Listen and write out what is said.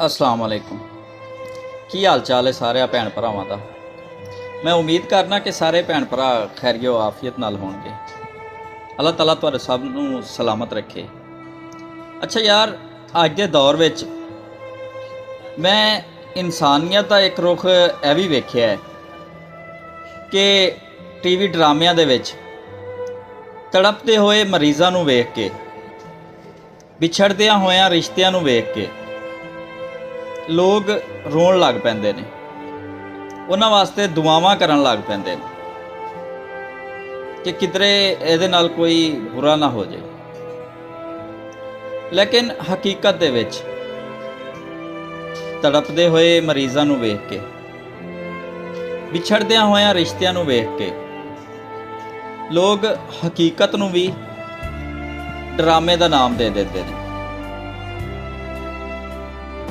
अस्सलाम वालेकुम। की हाल चाल है सारे भैन भरावां दा। मैं उम्मीद करना कि सारे भैन भरा खैरियो आफियत नाल होणगे। अल्लाह ताला तुहाडे सब नूं सलामत रखे। अच्छा यार, अज दे दौर विच मैं इंसानियत दा एक रुख यह भी वेखिआ है कि टीवी ड्रामिਆਂ ਦੇ ਵਿੱਚ तड़पते होए मरीज़ां नूं वेख के, विछड़दियां होइयां रिश्तिਆਂ ਨੂੰ ਵੇਖ ਕੇ लोग रोण लग पैंदे ने, उन्हां वास्ते दुआवां करन लग पैंदे ने कि किधरे इहदे नाल कोई बुरा ना हो जाए। लेकिन हकीकत दे विच तड़पदे होए मरीज़ां नूं वेख के, विछड़दियां होइयां रिश्तिਆਂ ਨੂੰ वेख के लोग हकीकत नूं भी ड्रामे का नाम दे देते हैं।